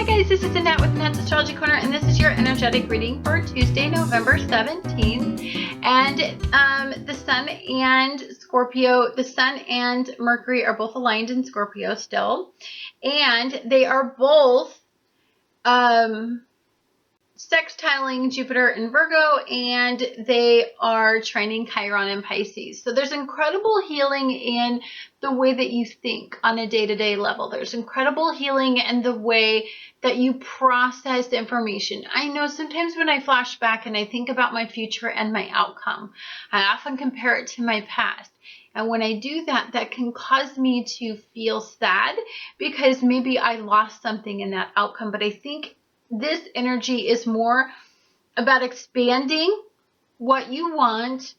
Hi guys, this is Annette with Annette's Astrology Corner, and this is your energetic reading for Tuesday, November 17th. And the Sun and Mercury are both aligned in Scorpio still, and they are both sextiling Jupiter and Virgo, and they are trining Chiron and Pisces. So there's incredible healing in the way that you think on a day-to-day level. There's incredible healing in the way that you process information. I know sometimes when I flash back and I think about my future and my outcome, I often compare it to my past. And when I do that, that can cause me to feel sad because maybe I lost something in that outcome. But I think this energy is more about expanding what you want,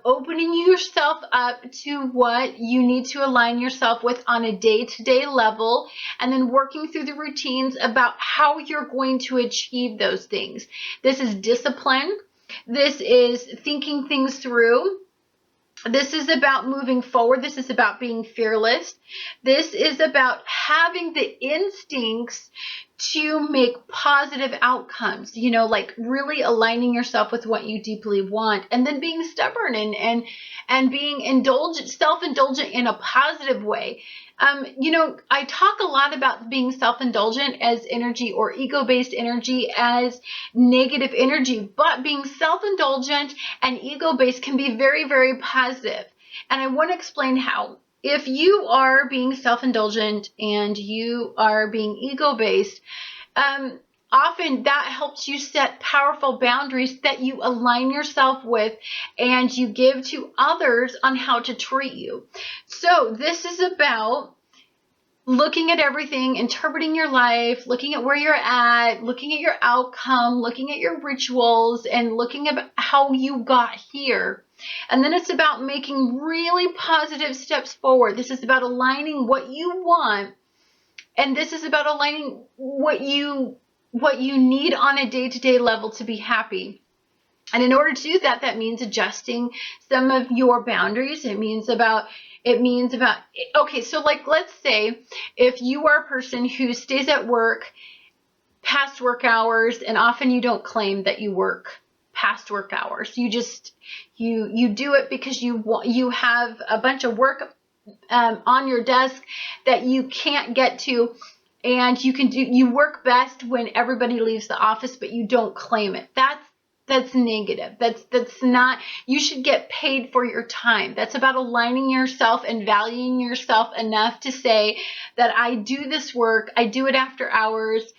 opening yourself up to what you need to align yourself with on a day-to-day level, and then working through the routines about how you're going to achieve those things. This is discipline. This is thinking things through. This is about moving forward. This is about being fearless. This is about having the instincts to make positive outcomes, you know, like really aligning yourself with what you deeply want, and then being stubborn and being indulgent, self-indulgent in a positive way. You know, I talk a lot about being self-indulgent as energy or ego-based energy as negative energy, but being self-indulgent and ego-based can be very, very positive. And I want to explain how. If you are being self-indulgent and you are being ego-based, often that helps you set powerful boundaries that you align yourself with and you give to others on how to treat you. So this is about looking at everything, interpreting your life, looking at where you're at, looking at your outcome, looking at your rituals, and looking at how you got here. And then it's about making really positive steps forward. This is about aligning what you want, and this is about aligning what you need on a day-to-day level to be happy. And in order to do that, that means adjusting some of your boundaries. It means about, okay, so like let's say if you are a person who stays at work past work hours, and often you don't claim that you work past work hours. You just, you do it because you have a bunch of work on your desk that you can't get to, and you work best when everybody leaves the office, but you don't claim it. That's negative. That's not, you should get paid for your time. That's about aligning yourself and valuing yourself enough to say that I do this work, I do it after hours,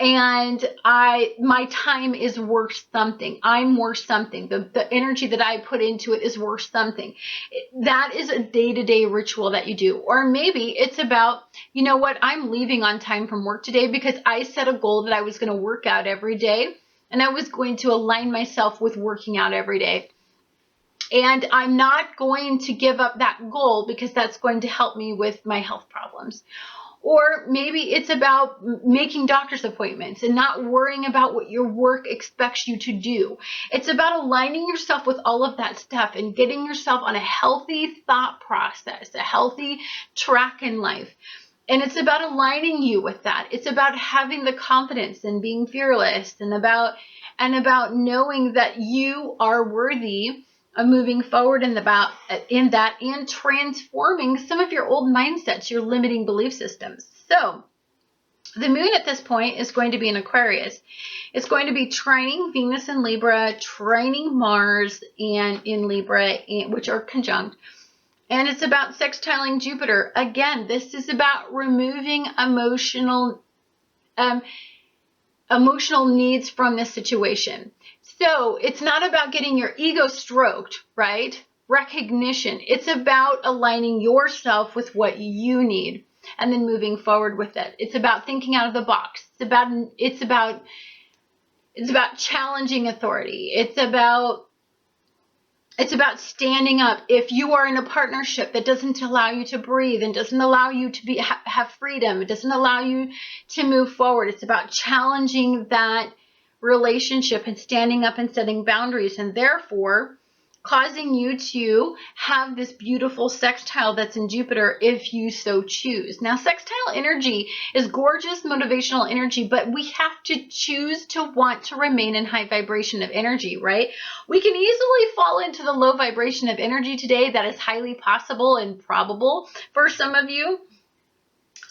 and my time is worth something. I'm worth something. The energy that I put into it is worth something. That is a day-to-day ritual that you do. Or maybe it's about, you know what, I'm leaving on time from work today because I set a goal that I was going to work out every day, and I was going to align myself with working out every day. And I'm not going to give up that goal because that's going to help me with my health problems. Or maybe it's about making doctor's appointments and not worrying about what your work expects you to do. It's about aligning yourself with all of that stuff and getting yourself on a healthy thought process, a healthy track in life. And it's about aligning you with that. It's about having the confidence and being fearless, and about knowing that you are worthy of moving forward in that and transforming some of your old mindsets, your limiting belief systems. So the moon at this point is going to be in Aquarius. It's going to be trining Venus in Libra, trining Mars and in Libra, which are conjunct. And it's about sextiling Jupiter. Again, this is about removing emotional needs from this situation. So it's not about getting your ego stroked, right? Recognition. It's about aligning yourself with what you need and then moving forward with it. It's about thinking out of the box. It's about challenging authority. It's about standing up. If you are in a partnership that doesn't allow you to breathe and doesn't allow you to have freedom, it doesn't allow you to move forward. It's about challenging that relationship and standing up and setting boundaries. And therefore, causing you to have this beautiful sextile that's in Jupiter if you so choose. Now, sextile energy is gorgeous motivational energy, but we have to choose to want to remain in high vibration of energy, right? We can easily fall into the low vibration of energy today. That is highly possible and probable for some of you.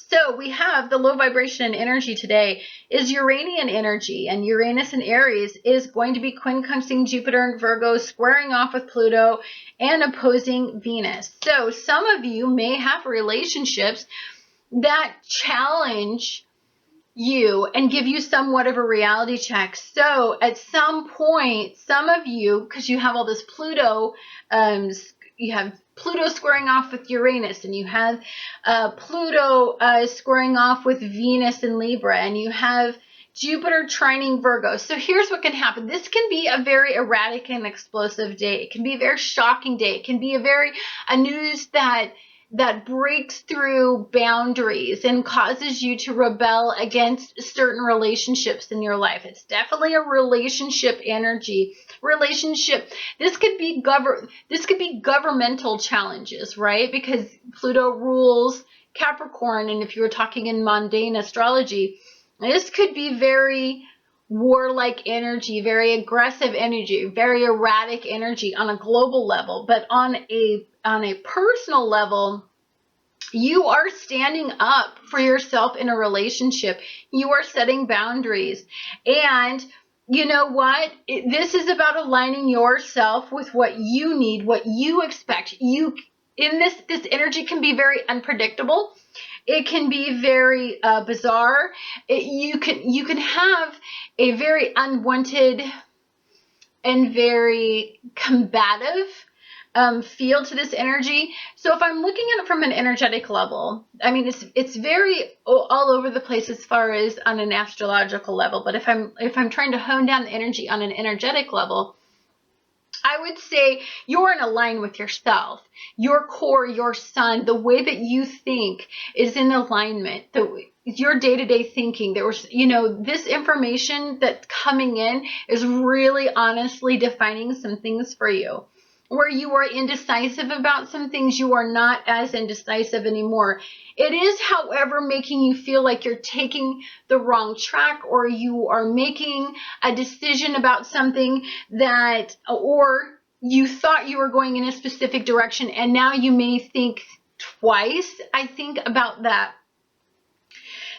So we have the low vibration energy today is Uranian energy, and Uranus and Aries is going to be quincunxing Jupiter and Virgo, squaring off with Pluto and opposing Venus. So some of you may have relationships that challenge you and give you somewhat of a reality check. So at some point, some of you, because you have all this Pluto, you have Pluto squaring off with Uranus, and you have Pluto squaring off with Venus in Libra, and you have Jupiter trining Virgo. So here's what can happen. This can be a very erratic and explosive day. It can be a very shocking day. It can be a news that breaks through boundaries and causes you to rebel against certain relationships in your life. It's definitely a relationship energy. This could be governmental challenges, right? Because Pluto rules Capricorn, and if you were talking in mundane astrology, this could be very warlike energy, very aggressive energy, very erratic energy on a global level. But on a personal level, you are standing up for yourself in a relationship. You are setting boundaries. And you know what? This is about aligning yourself with what you need, what you expect. This energy can be very unpredictable. It can be very bizarre. You can have a very unwanted and very combative feel to this energy. So if I'm looking at it from an energetic level, I mean, it's very all over the place as far as on an astrological level. But if I'm trying to hone down the energy on an energetic level, I would say you're in line with yourself, your core, your sun, the way that you think is in alignment. Your day-to-day thinking, this information that's coming in is really honestly defining some things for you. Where you are indecisive about some things, you are not as indecisive anymore. It is, however, making you feel like you're taking the wrong track, or you are making a decision about something or you thought you were going in a specific direction, and now you may think twice, I think, about that.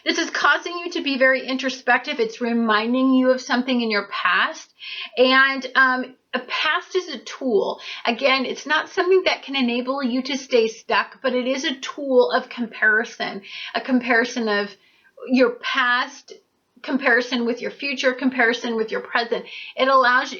This is causing you to be very introspective. It's reminding you of something in your past. And a past is a tool. Again, it's not something that can enable you to stay stuck, but it is a tool of comparison. A comparison of your past, comparison with your future, comparison with your present. It allows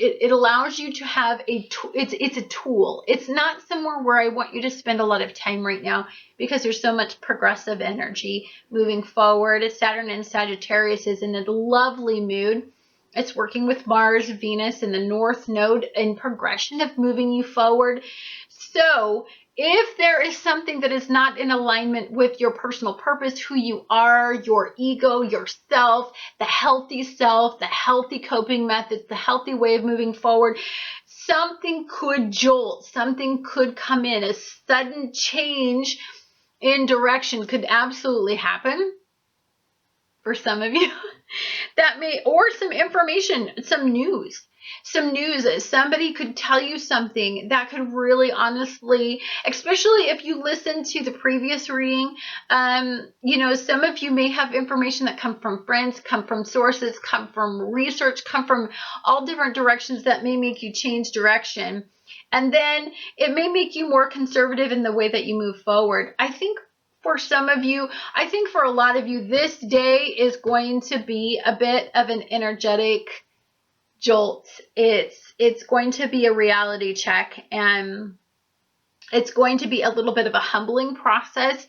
you to have it's a tool. It's not somewhere where I want you to spend a lot of time right now, because there's so much progressive energy moving forward. Saturn and Sagittarius is in a lovely mood. It's working with Mars, Venus, and the North Node in progression of moving you forward. So if there is something that is not in alignment with your personal purpose, who you are, your ego, yourself, the healthy coping methods, the healthy way of moving forward, something could jolt, something could come in, a sudden change in direction could absolutely happen for some of you. Or some information, some news. Somebody could tell you something that could really honestly, especially if you listen to the previous reading, some of you may have information that come from friends, come from sources, come from research, come from all different directions that may make you change direction. And then it may make you more conservative in the way that you move forward. I think for some of you, I think for a lot of you, this day is going to be a bit of an energetic jolt. It's going to be a reality check, and it's going to be a little bit of a humbling process.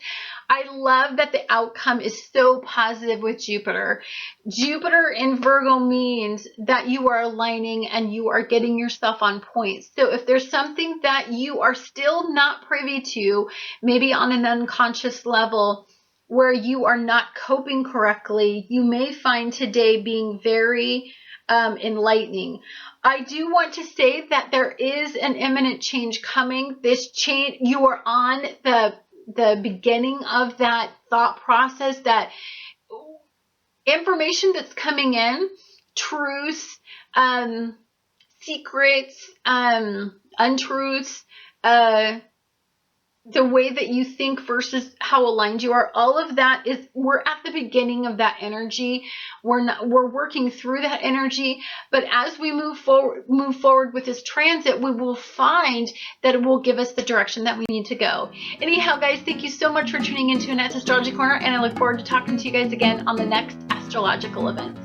I love that the outcome is so positive with Jupiter. Jupiter in Virgo means that you are aligning and you are getting yourself on point. So if there's something that you are still not privy to, maybe on an unconscious level, where you are not coping correctly, you may find today being very enlightening. I do want to say that there is an imminent change coming. This change, you are on the beginning of that thought process, that information that's coming in, truths, secrets, untruths, the way that you think versus how aligned you are, all of that is, we're at the beginning of that energy. We're working through that energy, but as we move forward with this transit, we will find that it will give us the direction that we need to go. Anyhow, guys, thank you so much for tuning into Annette's Astrology Corner, and I look forward to talking to you guys again on the next astrological event.